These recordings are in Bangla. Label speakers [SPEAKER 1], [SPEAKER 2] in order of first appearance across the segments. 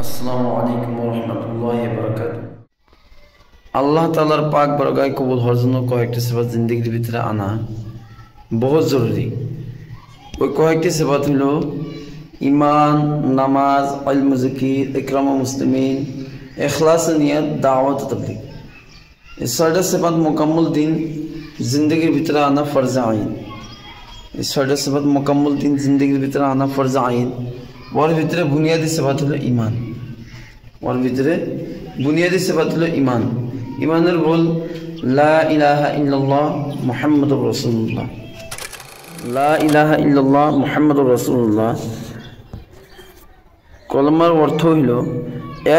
[SPEAKER 1] আসসালামু আলাইকুম ওয়া রাহমাতুল্লাহি ওয়া বারাকাতুহু। আল্লাহ তাআলার পাক বরগায় কবুল হওয়ার জন্য কয়েকটি সিফাত জিন্দেগির ভিতরে আনা বহুত জরুরি। ওই কয়েকটি সিফাত হলো ঈমান, নামাজ, ইলম, জিকির, ইকরাম মুসলিমিন, ইখলাস, নিয়ত, দাওয়াত, তাবলীগ। এই ছয়টা সিফাত মুকাম্মল দিন জিন্দেগির ভিতরে আনা ফরজ আইন। এই ছয়টা সিফাত মুকাম্মল দিন জিন্দেগির ভিতরে আনা ফরজ আইন। ওর ভিতরে বুনিয়াদি সিফাত হলো ঈমান। ওর ভিতরে বুনিয়াদি সিফাত হলো ঈমান। ঈমানের বল লা ইলাহা ইল্লাল্লাহ মুহাম্মাদুর রাসূলুল্লাহ। লা ইলাহা ইল্লাল্লাহ মুহাম্মাদুর রাসূলুল্লাহ কলমার অর্থ হইল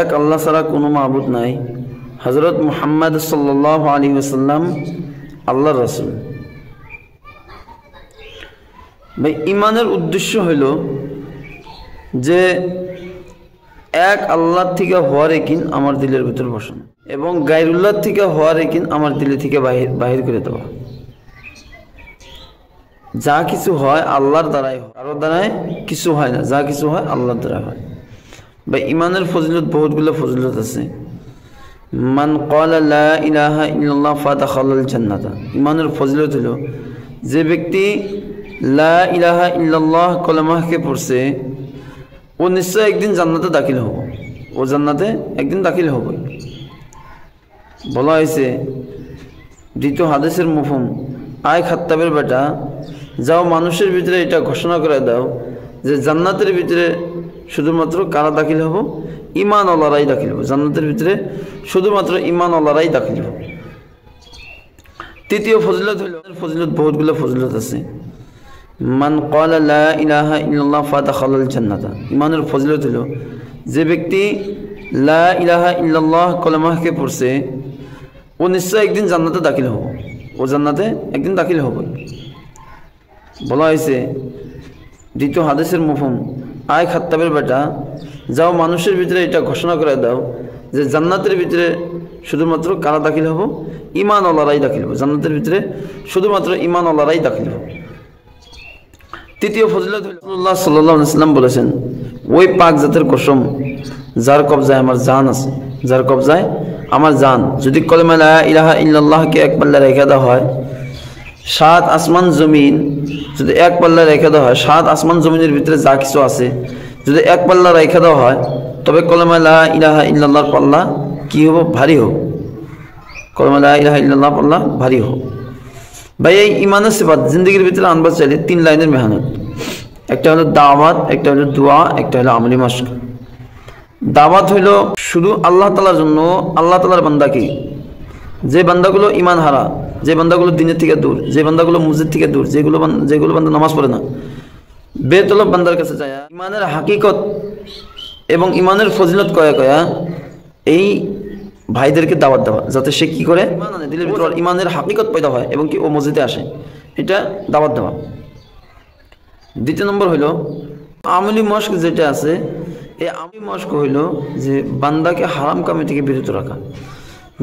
[SPEAKER 1] এক আল্লাহ ছাড়া কোনো মাবুদ নাই, হযরত মুহাম্মদ সাল্লাল্লাহু আলাইহি ওয়াসাল্লাম আল্লাহর রাসূল। ভাই ঈমানের উদ্দেশ্য হইল যে এক আল্লাহ থেকে হওয়ার একিন আমার দিলের ভিতর বসানো এবং গায়রুল্লাহ থেকে হওয়ার একিন আমার দিলে থেকে বাহির করে দেওয়া। যা কিছু হয় আল্লাহর দ্বারাই হয়, কারোর দ্বারাই কিছু হয় না। যা কিছু হয় আল্লাহর দ্বারা হয়। বা ঈমানের ফজিলত বহুতগুলো ফজিলত আছে। মান ক্বালা লা ইলাহা ইল্লাল্লাহ ফাদাখালাল জান্নাতা। ঈমানের ফজিলত হলো যে ব্যক্তি লা ইলাহা ইল্লাল্লাহ কলেমাকে পড়ছে ও নিশ্চয় একদিন জান্নাতে দাখিল হব। ও জান্নাতে একদিন দাখিল হব। বলা হয়েছে দ্বিতীয় হাদিসের মুফহুম, আয় খাত্তাবের বেটা, যাও মানুষের ভিতরে এটা ঘোষণা করে দাও যে জান্নাতের ভিতরে শুধুমাত্র কারা দাখিল হব? ঈমান ওয়ালারাই দাখিল হব। জান্নাতের ভিতরে শুধুমাত্র ঈমান ওয়ালারাই দাখিল হব। তৃতীয় ফজিলত হলো, ফজিলত বহুতগুলো ফজিলত আছে। মান ক্বালা লা ইলাহা ইল্লাল্লাহ ফাদাখালাল জান্নাতা। ঈমানের ফজিলত হলো যে ব্যক্তি লা ইলাহা ইল্লাল্লাহ কলেমাকে পড়ছে ও নিশ্চয় একদিন জান্নাতে দাখিল হব। ও জান্নাতে একদিন দাখিল হব। বলা হয়েছে দ্বিতীয় হাদিসের মুফহুম, আয় খাত্তাবের বেটা, যাও মানুষের ভিতরে এটা ঘোষণা করে দাও যে জান্নাতের ভিতরে শুধুমাত্র কারা দাখিল হব? ঈমান ওয়ালারাই দাখিল হব। জান্নাতের ভিতরে শুধুমাত্র ঈমান ওয়ালারাই দাখিল হব। তৃতীয় ফজিলত রাসূলুল্লাহ সাল্লাল্লাহু আলাইহি ওয়াসাল্লাম বলেছেন, ওই পাক জাতের কসম যার কবজায় আমার জান আছে, যার কবজায় আমার জান, যদি কলেমা লা ইলাহা ইল্লাল্লাহকে এক পাল্লা রেখে দেওয়া হয়, সাত আসমান জমিন যদি এক পাল্লা রেখে দেওয়া হয়, সাত আসমান জমিনের ভিতরে যা কিছু আছে যদি এক পাল্লা রেখে দেওয়া হয়, তবে কলেমা লা ইলাহা ইল্লাল্লাহর পাল্লা কি হব? ভারী হোক। কলেমা লা ইলাহা ইল্লাল্লাহ পাল্লা ভারী হোক। ভাই এই ঈমানের সিফাত জিন্দেগির ভিতরে আনবার চাইলে 3 লাইনের মেহনত। একটা হলো দাওয়াত, একটা হলো দোয়া, একটা হলো আমলি মাশক। দাওয়াত হইলো শুধু আল্লাহ তাআলার জন্য, আল্লাহ তাআলার বান্দাকে, যে বান্দাগুলো ঈমান হারা, যে বান্দাগুলো দিনের থেকে দূর, যে বান্দাগুলো মসজিদ থেকে দূর, যেগুলো বান্দা নামাজ পড়ে না, বেতলব বান্দার কাছে যায় ঈমানের হাকিকত এবং ঈমানের ফজিলত কয়া এই ভাইদেরকে দাওয়াত দেওয়া, যাতে সে কি করে দিলের ভিতর ঈমানের হাকিকত পয়দা হয় এবং কি ও মসজিদে আসে, এটা দাওয়াত দেওয়া। দ্বিতীয় নম্বর হইল আমলি মশক, যেটা আছে এই আমলি মশক হইল যে বান্দাকে হারাম কামে থেকে বিরত রাখা।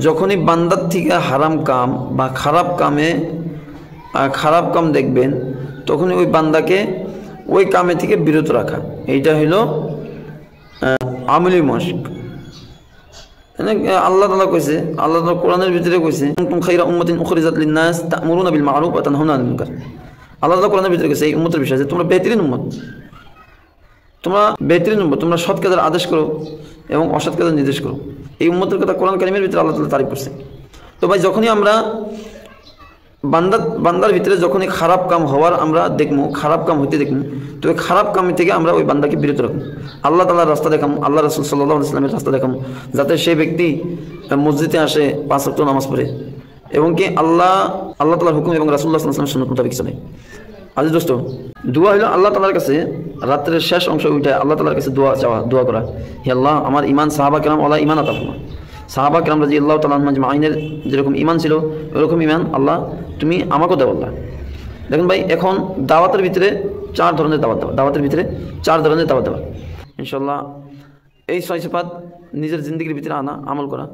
[SPEAKER 1] যখনই বান্দার থেকে হারাম কাম বা খারাপ কাম দেখবেন, তখনই ওই বান্দাকে ওই কামে থেকে বিরত রাখা। এইটা হইল আমলি মশক। আল্লাহ তাআলা কইছে, আল্লাহ তাআলা কোরআনের ভিতরে কইছে, কুনতুম খায়রা উম্মাতিন উখরিজাত লিন-নাস তা'মুরুনা বিল মা'রুফ ওয়া তানহাউনা আনিল মুনকার। আল্লাহ তাআলা কোরআনের ভিতরে কইছে এই উম্মতের বিষয়ে যে তোমরা বেহতরিন উম্মত, তোমরা সৎ কাজের আদেশ করো এবং অসৎ কাজের নির্দেশ করো। এই উম্মতের কথা কোরআন কারীমের ভিতরে আল্লাহ তাআলা তারিফ করছে। তো ভাই যখনই আমরা বান্দার ভিতরে যখনই খারাপ কাম হওয়ার আমরা দেখবো, খারাপ কাম হইতে দেখবো, তো ওই খারাপ কাম থেকে আমরা ওই বান্দাকে বিরত রাখবো। আল্লাহ তাআলার রাস্তা দেখাম, আল্লাহ রাসূল সাল্লাল্লাহু আলাইহি ওয়াসাল্লামের রাস্তা দেখাম, যাতে সেই ব্যক্তি মসজিদে আসে, 5 ওয়াক্ত নামাজ পড়ে এবং কি আল্লাহ তাআলার হুকুম এবং রাসূলুল্লাহ সাল্লাল্লাহু আলাইহি ওয়াসাল্লামের সুন্নাত মোতাবেক চলে। আজিজ দোস্ত, দোয়া হলো আল্লাহ তাআলার কাছে রাতের শেষ অংশ উঠে আল্লাহ তাআলার কাছে দোয়া করা, হে আল্লাহ আমার ঈমান সাহাবা কেরাম ওয়ালা ঈমান আতা ফরমা। সাহাবা কেরাম রাদিয়াল্লাহু তাআলা আনহুম আজমাইনের যেরকম ঈমান ছিল ওরকম ঈমান আল্লাহ তুমি আমাকেও দাও আল্লাহ। দেখুন ভাই, এখন দাওয়াতের ভিতরে 4 ধরনের দাওয়াত দেওয়া, দাওয়াতের ভিতরে 4 ধরনের দাওয়াত দেওয়া। ইনশাআল্লাহ এই 6 সিফাত নিজের জিন্দেগির ভিতরে আনা, আমল করা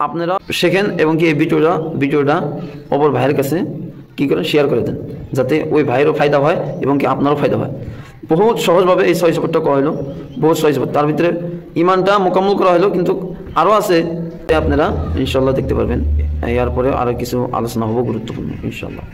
[SPEAKER 1] আপনারা শেখেন এবং কি এই ভিডিওটা অপর ভাইয়ের কাছে কি করেন, শেয়ার করে দেন, যাতে ওই ভাইয়েরও ফায়দা হয় এবং কি আপনারও ফায়দা হয়। बहुत सहज भावे 6 सफरটা করা হলো, बहुत 6 सफर तार भितरे ইমানটা মোকাম্মল করা হলো, কিন্তু আরও আছে, আপনারা ইনশাল্লাহ দেখতে পারবেন। এরপরে আরও কিছু আলোচনা হবো গুরুত্বপূর্ণ ইনশাল্লাহ।